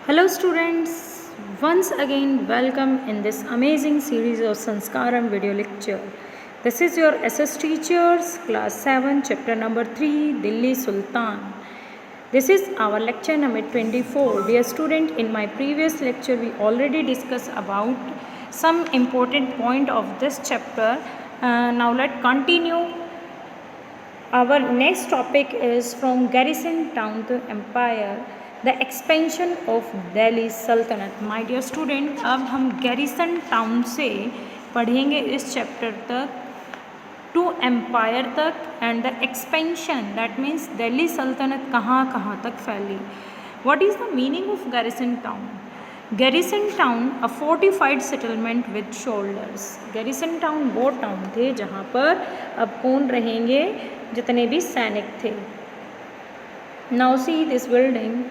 Hello students, once again welcome in this amazing series of Sanskaram video lecture. This is your SS Teachers class 7 chapter number 3 Delhi Sultan. This is our lecture number 24. Dear student, in my previous lecture we already discussed about some important point of this chapter. Now let's continue. Our next topic is from garrison town to empire, the expansion of Delhi Sultanate. My dear student, अब हम garrison town से पढ़ेंगे इस chapter तक to empire तक and the expansion, that means Delhi सल्तनत कहाँ कहाँ तक फैली. What is the meaning of garrison town? Garrison town a fortified settlement with shoulders. Garrison town वो टाउन थे जहाँ पर अब कौन रहेंगे, जितने भी सैनिक थे. Now see this building.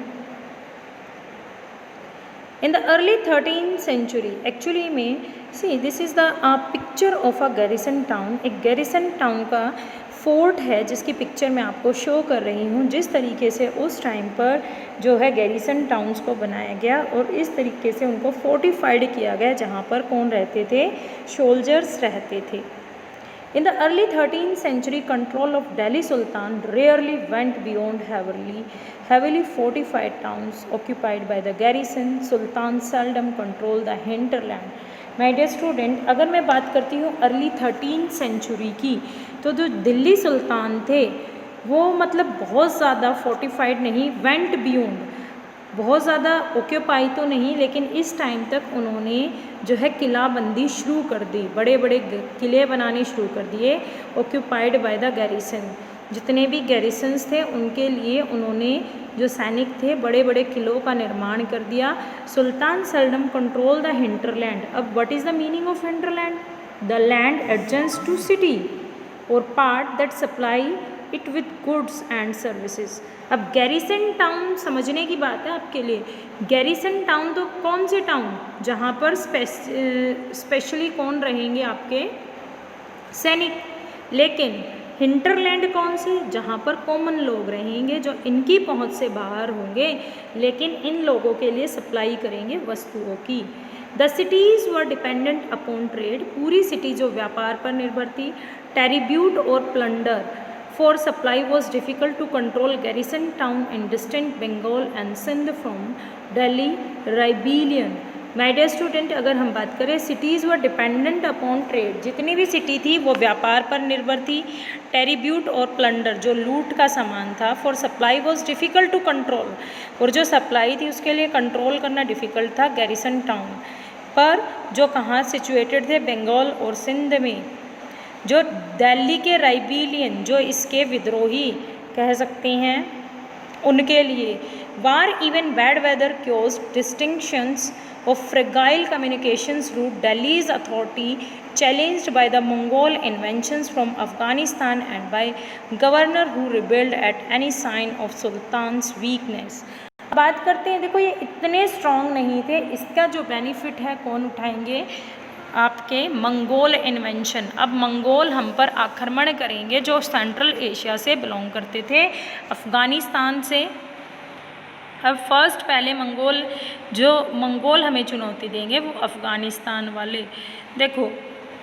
In the early 13th century, actually में see this is the picture of a garrison town. एक garrison town का फोर्ट है जिसकी पिक्चर मैं आपको शो कर रही हूँ. जिस तरीके से उस टाइम पर जो है गैरिसन टाउन्स को बनाया गया और इस तरीके से उनको फोर्टिफाइड किया गया जहाँ पर कौन रहते थे, सोल्जर्स रहते थे. In the early 13th century, control of Delhi Sultan rarely went beyond heavily fortified towns occupied by the garrison. Sultan seldom controlled the hinterland. My dear student, अगर मैं बात करती हूँ अर्ली 13th सेंचुरी की, तो जो दिल्ली सुल्तान थे वो मतलब बहुत ज़्यादा फोर्टिफाइड नहीं, वेंट बियॉन्ड, बहुत ज़्यादा ऑक्यूपाई तो नहीं, लेकिन इस टाइम तक उन्होंने जो है किलाबंदी शुरू कर दी, बड़े बड़े किले बनाने शुरू कर दिए. ऑक्यूपाइड बाय द गैरिसन, जितने भी गैरिसन्स थे उनके लिए उन्होंने जो सैनिक थे बड़े बड़े किलों का निर्माण कर दिया. Sultan seldom control the hinterland. अब what is the meaning of hinterland? The land adjacent to city or part that supply it with goods and services. अब गैरिसन टाउन समझने की बात है आपके लिए. गैरिसन टाउन तो कौन से टाउन, जहाँ पर स्पेशली कौन रहेंगे, आपके सैनिक. लेकिन हिंटरलैंड कौन से, जहाँ पर कॉमन लोग रहेंगे जो इनकी पहुँच से बाहर होंगे, लेकिन इन लोगों के लिए सप्लाई करेंगे वस्तुओं की. The cities were dependent upon trade. पूरी सिटी जो व्यापार पर निर्भर थी. टेरिब्यूट और plunder for supply was difficult to control. Garrison town in distant Bengal and Sindh from Delhi rebellion. My dear student, अगर हम बात करें cities were dependent upon trade, जितनी भी सिटी थी वो व्यापार पर निर्भर थी. टेरिब्यूट और प्लंडर जो लूट का सामान था. For supply was difficult to control, और जो सप्लाई थी उसके लिए कंट्रोल करना डिफ़िकल्ट था. गैरिसन टाउन पर जो कहाँ सिचुएटेड थे, बंगाल और सिंध में. जो दिल्ली के राइबिलियन, जो इसके विद्रोही कह सकते हैं, उनके लिए. War even bad weather cause distinctions of fragile communications route. Delhi's authority challenged by the Mongol inventions from Afghanistan and by governor who rebelled at any sign of sultan's weakness. बात करते हैं, देखो ये इतने स्ट्रॉन्ग नहीं थे. इसका जो बेनिफिट है कौन उठाएंगे, आपके मंगोल इन्वेंशन. अब मंगोल हम पर आक्रमण करेंगे जो सेंट्रल एशिया से बिलोंग करते थे, अफ़गानिस्तान से. अब फर्स्ट पहले मंगोल हमें चुनौती देंगे वो अफ़गानिस्तान वाले. देखो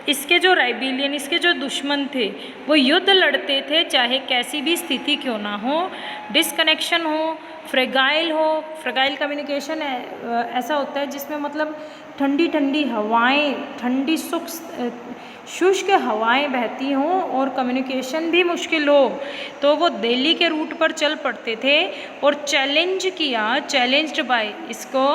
इसके जो राइबिलियन, इसके जो दुश्मन थे वो युद्ध लड़ते थे चाहे कैसी भी स्थिति क्यों ना हो. डिसकनेक्शन हो, फ्रेगाइल कम्युनिकेशन ऐसा होता है जिसमें मतलब ठंडी ठंडी हवाएं, ठंडी शुष्क हवाएं बहती हों और कम्युनिकेशन भी मुश्किल हो, तो वो दिल्ली के रूट पर चल पड़ते थे. और चैलेंज्ड बाय इसको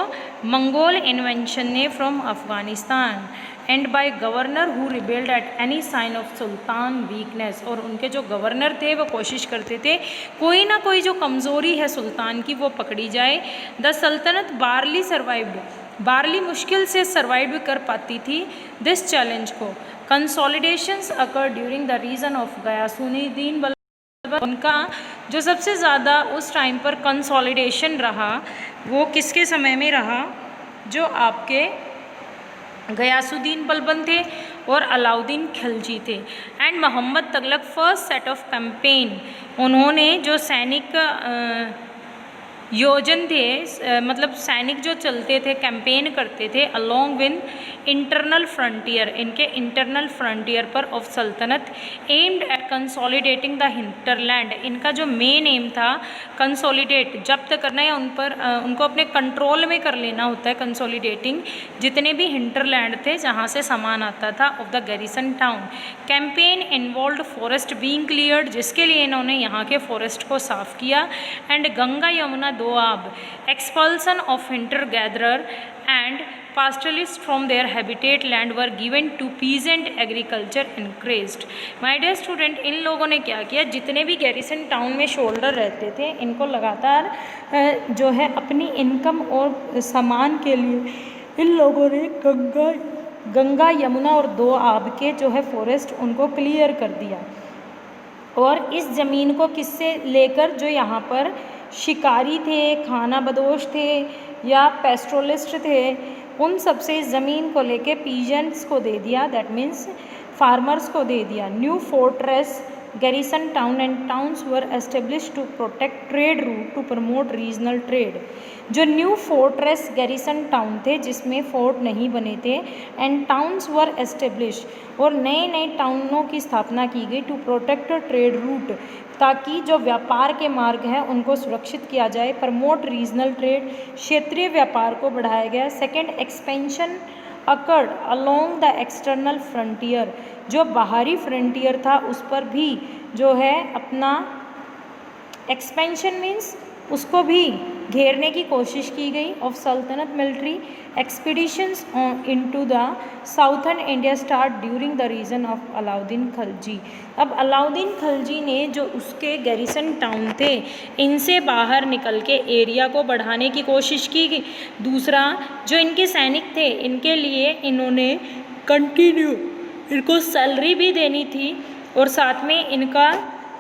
मंगोल इन्वेंशन ने from Afghanistan and by governor who rebelled at any sign of sultan weakness. और उनके जो गवर्नर थे वो कोशिश करते थे कोई ना कोई जो कमज़ोरी है सुल्तान की वो पकड़ी जाए. द सल्तनत बारली सर्वाइव्ड. बारली मुश्किल से सर्वाइव कर पाती थी दिस चैलेंज को. Consolidations occur during the region of Ghiyasuddin Balban. उनका जो सबसे ज़्यादा उस टाइम पर कंसोलिडेशन रहा वो किसके समय में रहा, जो आपके गयासुद्दीन बलबन थे और अलाउद्दीन खिलजी थे. And Mohammad Tughlaq first set of campaign. उन्होंने जो सैनिक योजन थे, मतलब सैनिक जो चलते थे, कैंपेन करते थे अलोंग विद इंटरनल फ्रंटियर, इनके इंटरनल फ्रंटियर पर ऑफ सल्तनत, aimed at consolidating the hinterland. इनका जो मेन एम था कंसोलिडेट, जब्त करना या उन पर उनको अपने कंट्रोल में कर लेना होता है, कंसोलिडेटिंग जितने भी हिंटरलैंड थे जहाँ से सामान आता था, of the garrison town. Campaign involve forest being cleared, जिसके लिए इन्होंने यहाँ के फॉरेस्ट को साफ किया, and Ganga Yamuna Doab, expulsion of hinter gatherer and pastoralists from their habitat land were given to peasant agriculture encouraged। My dear student, इन लोगों ने क्या किया, जितने भी गैरिसन टाउन में शोल्डर रहते थे इनको लगातार जो है अपनी इनकम और सामान के लिए इन लोगों ने गंगा यमुना और दोआब के जो है फॉरेस्ट उनको क्लियर कर दिया। और इस ज़मीन को किससे लेकर, जो यहाँ पर शिकारी थे, खाना बदोश थे या पेस्ट्रोलिस्ट थे, उन सबसे इस ज़मीन को लेके पीजेंट्स को दे दिया, दैट मीन्स फार्मर्स को दे दिया। New fortress garrison town and towns were establish to protect trade route to promote regional trade. जो न्यू फोर्ट्रेस गैरिसन टाउन थे जिसमें फोर्ट नहीं बने थे, एंड टाउन्स वर एस्टेब्लिश, और नए नए टाउनों की स्थापना की गई, टू प्रोटेक्ट ट्रेड रूट, ताकि जो व्यापार के मार्ग हैं उनको सुरक्षित किया जाए। प्रमोट रीजनल ट्रेड, क्षेत्रीय व्यापार को बढ़ाया गया। Second, expansion occurred along the external frontier, जो बाहरी फ्रंटियर था उस पर भी जो है अपना एक्सपेंशन मीन्स उसको भी घेरने की कोशिश की गई। Of sultanate military expeditions into the southern India start during the region of Alauddin Khilji. अब अलाउद्दीन खिलजी ने जो उसके गैरिसन टाउन थे इनसे बाहर निकल के एरिया को बढ़ाने की कोशिश की गई। दूसरा, जो इनके सैनिक थे इनके लिए इन्होंने कंटिन्यू इनको सैलरी भी देनी थी और साथ में इनका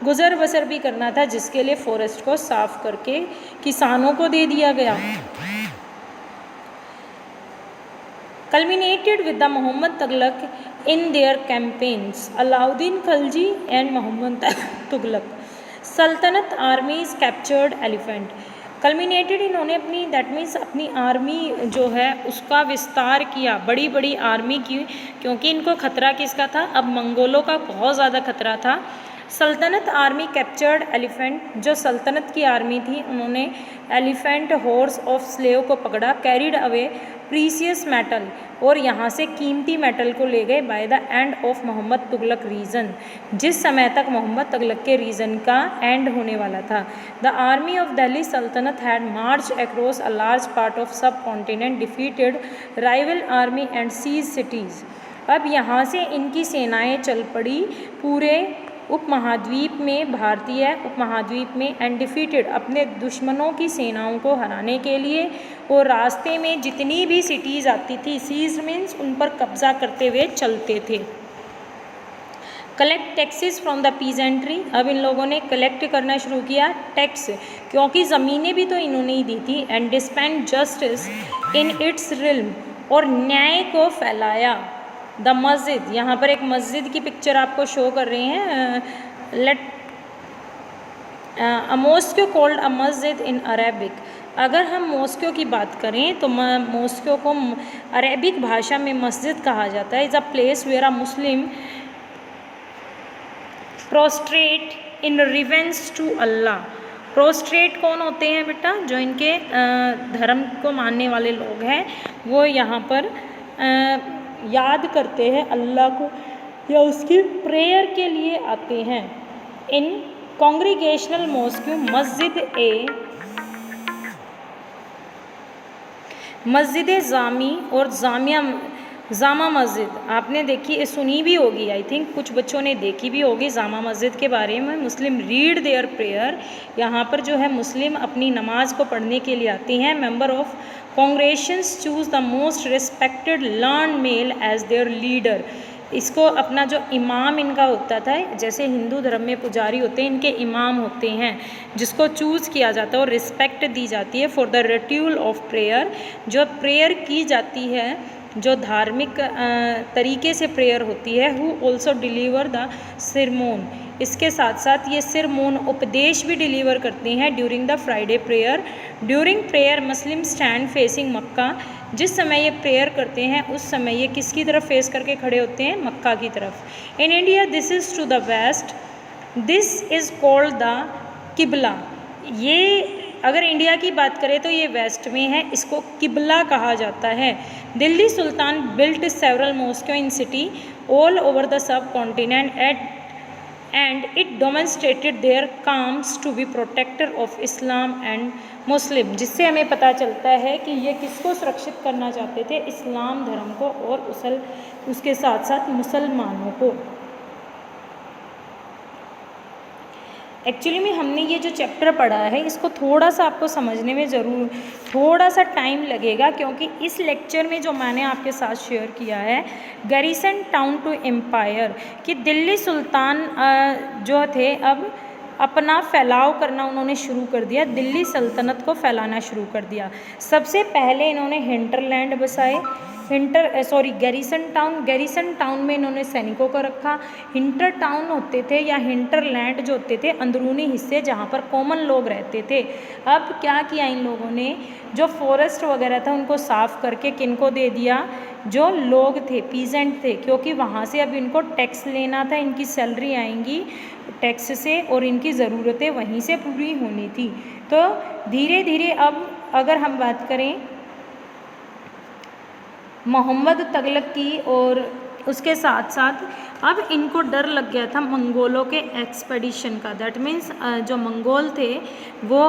गुजर बसर भी करना था, जिसके लिए फॉरेस्ट को साफ करके किसानों को दे दिया गया। Culminated with the Mohammad Tughlaq in their campaigns, Alauddin Khilji and Mohammad Tughlaq. Sultanate armies captured elephant, culminated, इन्होंने अपनी दैट मीन्स अपनी आर्मी जो है उसका विस्तार किया, बड़ी बड़ी आर्मी की, क्योंकि इनको खतरा किसका था, अब मंगोलों का बहुत ज़्यादा खतरा था। सल्तनत आर्मी कैप्चर्ड एलिफेंट, जो सल्तनत की आर्मी थी उन्होंने एलिफेंट हॉर्स ऑफ स्लेव को पकड़ा। कैरिड अवे प्रीसियस मेटल, और यहाँ से कीमती मेटल को ले गए। By the end of Mohammad Tughlaq region, जिस समय तक मोहम्मद तुगलक के रीजन का एंड होने वाला था। The army of Delhi Sultanate had march across a large part of subcontinent, defeated rival army and seize cities. अब यहाँ से इनकी सेनाएं चल पड़ी पूरे उपमहाद्वीप में, भारतीय उपमहाद्वीप में, एंड डिफीटेड, अपने दुश्मनों की सेनाओं को हराने के लिए। और रास्ते में जितनी भी सिटीज़ आती थी, सीज मीन्स उन पर कब्जा करते हुए चलते थे। Collect taxes from the peasantry, अब इन लोगों ने कलेक्ट करना शुरू किया टैक्स, क्योंकि ज़मीनें भी तो इन्होंने ही दी थी। And dispensed justice in its realm, और न्याय को फैलाया। द मस्जिद, यहाँ पर एक मस्जिद की पिक्चर आपको शो कर रहे हैं। Let a mosque called a masjid in Arabic, अगर हम मॉस्को की बात करें तो मॉस्को को अरेबिक भाषा में मस्जिद कहा जाता है। Is a place where a Muslim prostrate in reverence to Allah. Prostrate कौन होते हैं बेटा, जो इनके धर्म को मानने वाले लोग हैं, वो यहाँ पर याद करते हैं अल्लाह को या उसकी प्रेयर के लिए आते हैं। इन कॉन्ग्रीगेशनल मॉस्क, मस्जिद जामी और जामा मस्जिद आपने देखी, सुनी भी होगी, आई थिंक कुछ बच्चों ने देखी भी होगी जामा मस्जिद के बारे में। मुस्लिम रीड देयर प्रेयर, यहाँ पर जो है मुस्लिम अपनी नमाज को पढ़ने के लिए आते हैं। Member of congregations choose the most respected learned male as their leader, इसको अपना जो इमाम इनका होता था, जैसे हिंदू धर्म में पुजारी होते हैं, इनके इमाम होते हैं, जिसको चूज़ किया जाता है और रिस्पेक्ट दी जाती है। फॉर द रिट्यूल ऑफ प्रेयर, जो प्रेयर की जाती है, जो धार्मिक तरीके से प्रेयर होती है। हु ऑल्सो डिलीवर द सिरमोन, इसके साथ साथ ये सिरमौन उपदेश भी डिलीवर करते हैं during the Friday prayer. During prayer Muslim stand facing Mecca. जिस समय ये प्रेयर करते हैं उस समय ये किसकी तरफ फेस करके खड़े होते हैं? मक्का की तरफ। In India this is to the west, this is called the qibla. ये अगर इंडिया की बात करें तो ये वेस्ट में है, इसको किबला कहा जाता है। Delhi sultan built several mosque in city all over the subcontinent and it demonstrated their claims to be protector of Islam and Muslim. जिससे हमें पता चलता है कि ये किसको सुरक्षित करना चाहते थे? इस्लाम धर्म को और उसके साथ साथ मुसलमानों को। एक्चुअली में हमने ये जो चैप्टर पढ़ा है इसको थोड़ा सा आपको समझने में ज़रूर थोड़ा सा टाइम लगेगा, क्योंकि इस लेक्चर में जो मैंने आपके साथ शेयर किया है गैरिसन टाउन टू एम्पायर, कि दिल्ली सुल्तान जो थे अब अपना फैलाव करना उन्होंने शुरू कर दिया, दिल्ली सल्तनत को फैलाना शुरू कर दिया। सबसे पहले इन्होंने हिंटरलैंड बसाए, गैरिसन टाउन में इन्होंने सैनिकों को रखा। हिंटर टाउन होते थे या हिंटरलैंड जो होते थे अंदरूनी हिस्से जहाँ पर कॉमन लोग रहते थे। अब क्या किया इन लोगों ने, जो फॉरेस्ट वगैरह था उनको साफ़ करके किनको दे दिया? जो लोग थे, पीजेंट थे, क्योंकि वहाँ से अब इनको टैक्स लेना था, इनकी सैलरी आएंगी टैक्स से और इनकी ज़रूरतें वहीं से पूरी होनी थी। तो धीरे धीरे अब अगर हम बात करें मोहम्मद तुगलक की, और उसके साथ साथ अब इनको डर लग गया था मंगोलों के एक्सपेडिशन का। दैट मीन्स जो मंगोल थे वो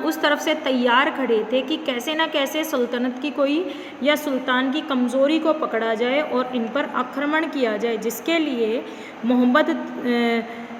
उस तरफ से तैयार खड़े थे कि कैसे ना कैसे सुल्तनत की कोई या सुल्तान की कमज़ोरी को पकड़ा जाए और इन पर आक्रमण किया जाए, जिसके लिए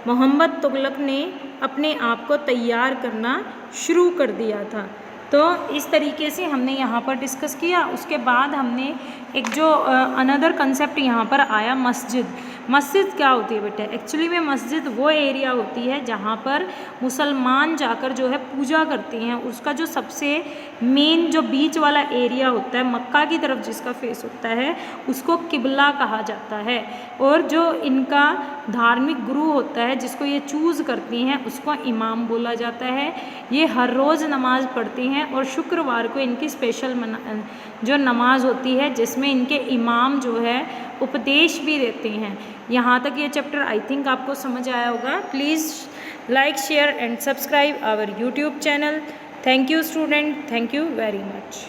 मोहम्मद तुगलक ने अपने आप को तैयार करना शुरू कर दिया था। तो इस तरीके से हमने यहाँ पर डिस्कस किया। उसके बाद हमने एक जो अनदर कंसेप्ट यहाँ पर आया, मस्जिद। मस्जिद क्या होती है बेटा? एक्चुअली में मस्जिद वो एरिया होती है जहाँ पर मुसलमान जाकर जो है पूजा करते हैं। उसका जो सबसे मेन जो बीच वाला एरिया होता है मक्का की तरफ जिसका फेस होता है उसको किबला कहा जाता है। और जो इनका धार्मिक गुरु होता है जिसको ये चूज़ करते हैं उसको इमाम बोला जाता है। ये हर रोज़ नमाज़ पढ़ते हैं और शुक्रवार को इनकी स्पेशल जो नमाज होती है जिसमें इनके इमाम जो है उपदेश भी देते हैं। यहाँ तक ये चैप्टर आई थिंक आपको समझ आया होगा। Please like, share and subscribe our YouTube channel. Thank you student, thank you very much.